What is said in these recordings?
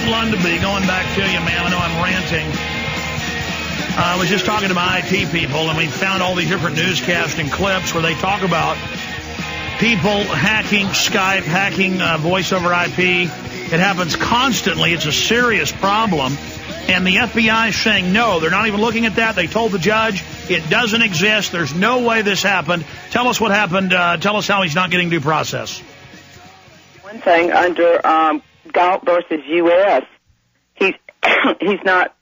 Lundeby, going back to you, man. I know I'm ranting. I was just talking to my IT people, and we found all these different newscasting clips where they talk about people hacking Skype, hacking voice over IP. It happens constantly. It's a serious problem. And the FBI is saying, no, they're not even looking at that. They told the judge it doesn't exist. There's no way this happened. Tell us what happened. Tell us how he's not getting due process. One thing, under Galt versus U.S., he's not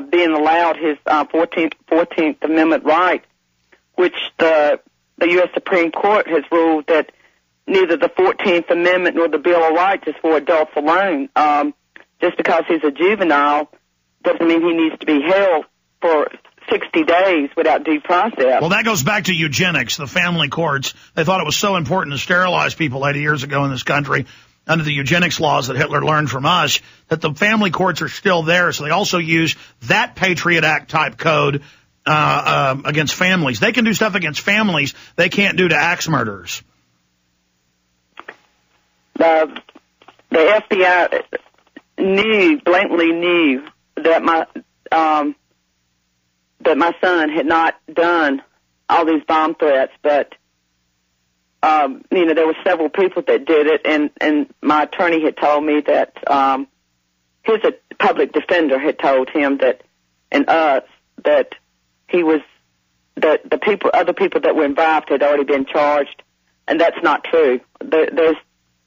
being allowed his 14th Amendment right, which the U.S. Supreme Court has ruled that neither the 14th Amendment nor the Bill of Rights is for adults alone. Just because he's a juvenile doesn't mean he needs to be held for 60 days without due process. Well, that goes back to eugenics, the family courts. They thought it was so important to sterilize people 80 years ago in this country under the eugenics laws that Hitler learned from us, that the family courts are still there. So they also use that Patriot Act type code against families. They can do stuff against families they can't do to axe murderers. The FBI blatantly knew that my son had not done all these bomb threats, but there were several people that did it, and my attorney had told me that his public defender had told him that, and us, that he was that other people that were involved had already been charged, and that's not true. There's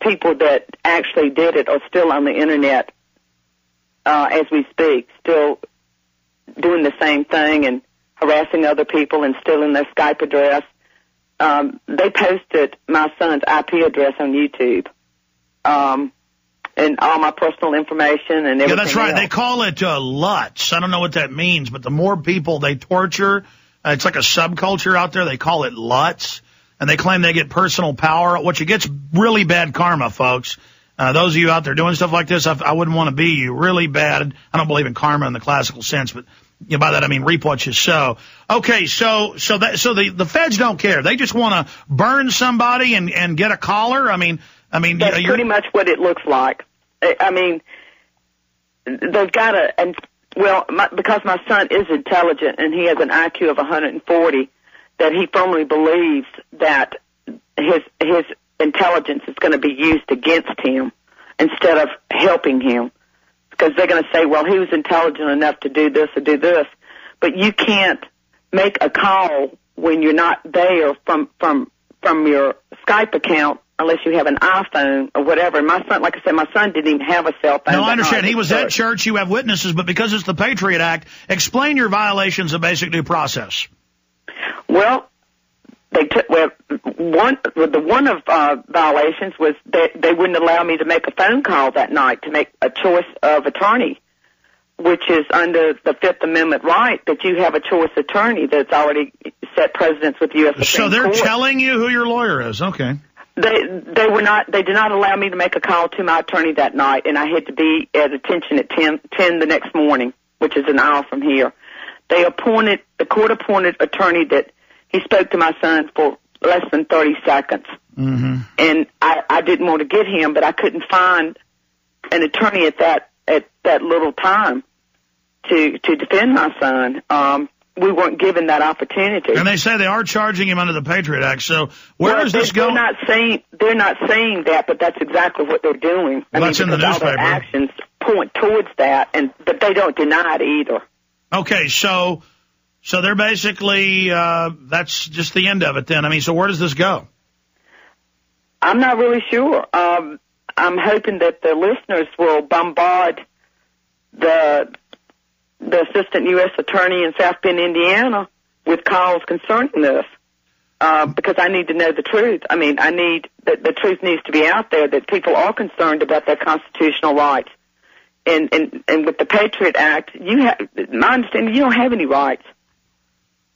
people that actually did it are still on the internet as we speak, still doing the same thing and harassing other people and stealing their Skype address. They posted my son's IP address on YouTube, and all my personal information and everything. Yeah, that's right. else. They call it LUTs. I don't know what that means, but the more people they torture, it's like a subculture out there. They call it LUTs, and they claim they get personal power, which it gets really bad karma, folks. Those of you out there doing stuff like this, I wouldn't want to be you. Really bad. I don't believe in karma in the classical sense, but by that I mean reap what you sow. Okay, so the feds don't care. They just want to burn somebody and get a collar. I mean that's pretty much what it looks like. I mean, they've got to, and because my son is intelligent and he has an IQ of 140, that he firmly believes that his intelligence is going to be used against him instead of helping him. Because they're going to say, well, he was intelligent enough to do this or do this. But you can't make a call when you're not there from your Skype account unless you have an iPhone or whatever. My son, like I said, my son didn't even have a cell phone. No, I understand. He was at church. You have witnesses. But because it's the Patriot Act, explain your violations of basic due process. Well, one of violations was that they wouldn't allow me to make a phone call that night to make a choice of attorney, which is under the Fifth Amendment right that you have a choice attorney that's already set precedents with the U.S. Supreme Court. So they're telling you who your lawyer is. Okay. They did not allow me to make a call to my attorney that night, and I had to be at attention at 10 the next morning, which is an hour from here. The court appointed attorney that he spoke to my son for less than 30 seconds. Mm-hmm. And I didn't want to get him, but I couldn't find an attorney at that little time to defend my son. We weren't given that opportunity. And they say they are charging him under the Patriot Act. So where does this go? They're not saying that, but that's exactly what they're doing. Well, that's in the newspaper. All their actions point towards that, but they don't deny it either. Okay, so they're basically that's just the end of it then. I mean, so where does this go? I'm not really sure. I'm hoping that the listeners will bombard the assistant U.S. attorney in South Bend, Indiana, with calls concerning this, because I need to know the truth. I mean, the truth needs to be out there that people are concerned about their constitutional rights. And with the Patriot Act, my understanding, you don't have any rights.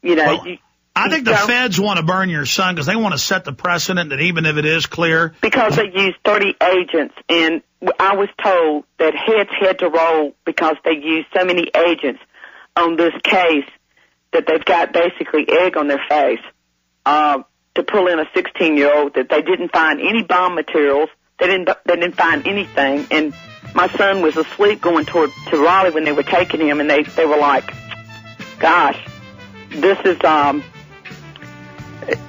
I think the feds want to burn your son because they want to set the precedent that even if it is clear. Because they used 30 agents, and I was told that heads had to roll because they used so many agents on this case that they've got basically egg on their face to pull in a 16-year-old, that they didn't find any bomb materials, they didn't find anything, and my son was asleep going to Raleigh when they were taking him, and they were like, gosh, this is,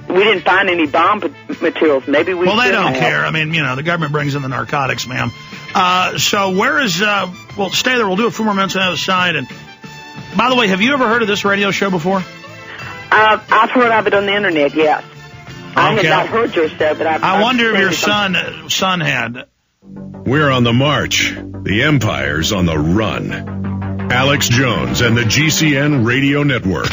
we didn't find any bomb materials. Maybe we Well, they don't care. I mean, the government brings in the narcotics, ma'am. So where is, well, stay there. We'll do a few more minutes on the other side. And by the way, have you ever heard of this radio show before? I've heard of it on the internet, yes. Okay. I had not heard your show, but I wonder if your son had. We're on the march. The Empire's on the run. Alex Jones and the GCN Radio Network.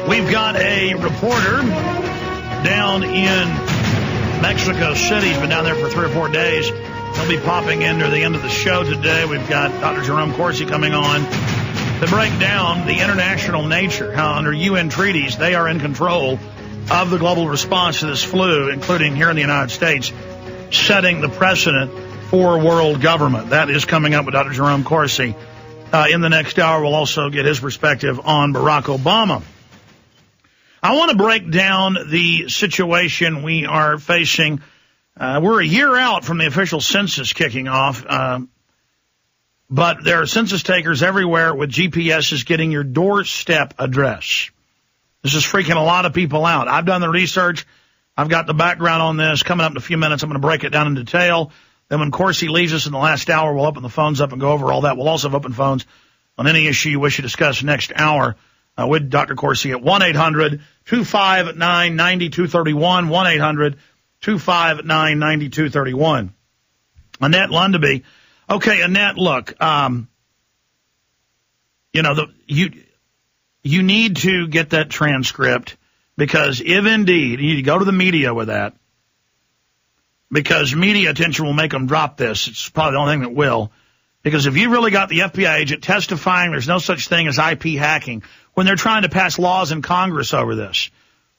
We've got a reporter down in Mexico City. He's been down there for 3 or 4 days. He'll be popping in near the end of the show today. We've got Dr. Jerome Corsi coming on to break down the international nature, how under UN treaties they are in control of the global response to this flu, including here in the United States, setting the precedent for world government. That is coming up with Dr. Jerome Corsi. In the next hour, we'll also get his perspective on Barack Obama. I want to break down the situation we are facing. We're a year out from the official census kicking off, but there are census takers everywhere with GPSs getting your doorstep address. This is freaking a lot of people out. I've done the research. I've got the background on this. Coming up in a few minutes, I'm going to break it down in detail. Then when Corsi leaves us in the last hour, we'll open the phones up and go over all that. We'll also have open phones on any issue you wish to discuss next hour with Dr. Corsi at 1-800-259-9231, 1-800-259-9231. Annette Lundaby. Okay, Annette, look, you need to get that transcript, because if indeed, you need to go to the media with that, because media attention will make them drop this. It's probably the only thing that will. Because if you really got the FBI agent testifying there's no such thing as IP hacking, when they're trying to pass laws in Congress over this,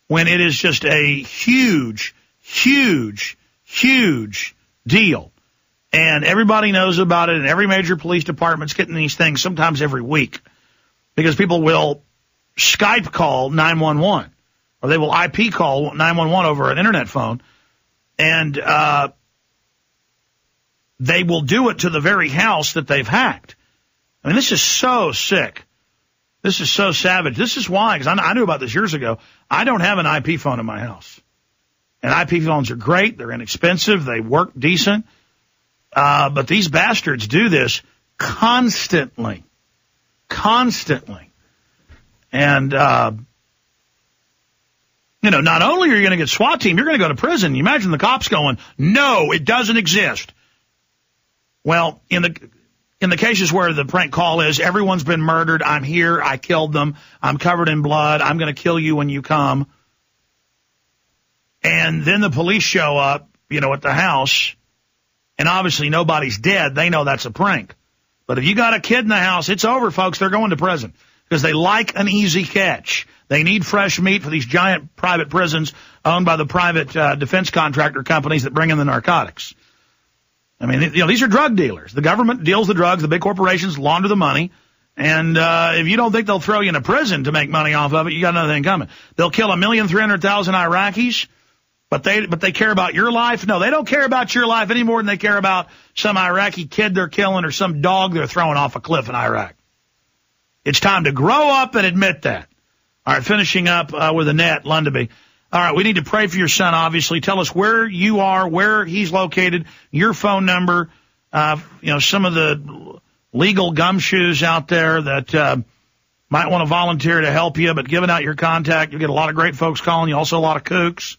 when it is just a huge, huge, huge deal, and everybody knows about it, and every major police department's getting these things sometimes every week, because people will Skype call 911, or they will IP call 911 over an internet phone, and they will do it to the very house that they've hacked. I mean, this is so sick. This is so savage. This is why, because I knew about this years ago, I don't have an IP phone in my house. And IP phones are great. They're inexpensive. They work decent. But these bastards do this constantly. Constantly. And, not only are you going to get SWAT team, you're going to go to prison. You imagine the cops going, no, it doesn't exist. Well, in the cases where the prank call is, everyone's been murdered, I'm here, I killed them, I'm covered in blood, I'm going to kill you when you come. And then the police show up, at the house, and obviously nobody's dead. They know that's a prank. But if you got a kid in the house, it's over, folks. They're going to prison because they like an easy catch. They need fresh meat for these giant private prisons owned by the private defense contractor companies that bring in the narcotics. I mean, these are drug dealers. The government deals the drugs. The big corporations launder the money. And if you don't think they'll throw you in a prison to make money off of it, you got another thing coming. They'll kill 1,300,000 Iraqis, but they care about your life? No, they don't care about your life any more than they care about some Iraqi kid they're killing or some dog they're throwing off a cliff in Iraq. It's time to grow up and admit that. All right, finishing up with Annette Lundaby. All right, we need to pray for your son, obviously. Tell us where you are, where he's located, your phone number, some of the legal gumshoes out there that might want to volunteer to help you, but giving out your contact, you'll get a lot of great folks calling you, also a lot of kooks.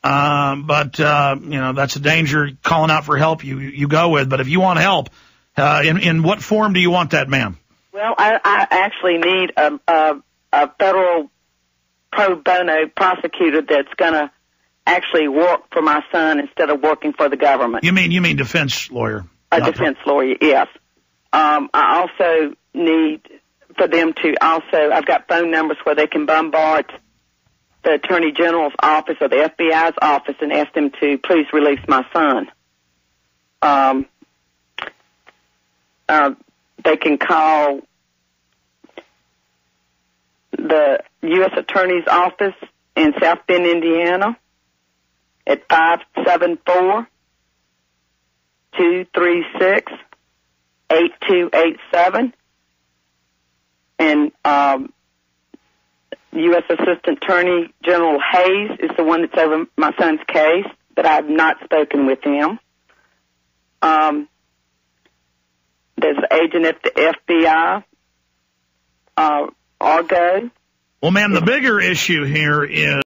But that's a danger calling out for help you go with. But if you want help, in what form do you want that, ma'am? Well, I actually need a federal pro bono prosecutor that's going to actually work for my son instead of working for the government. You mean defense lawyer? A defense lawyer, yes. I also need for them to I've got phone numbers where they can bombard the Attorney General's office or the FBI's office and ask them to please release my son. They can call the U.S. Attorney's Office in South Bend, Indiana, at 574-236-8287. And U.S. Assistant Attorney General Hayes is the one that's over my son's case, but I have not spoken with him. There's an agent at the FBI, Argo. Well, ma'am, the bigger issue here is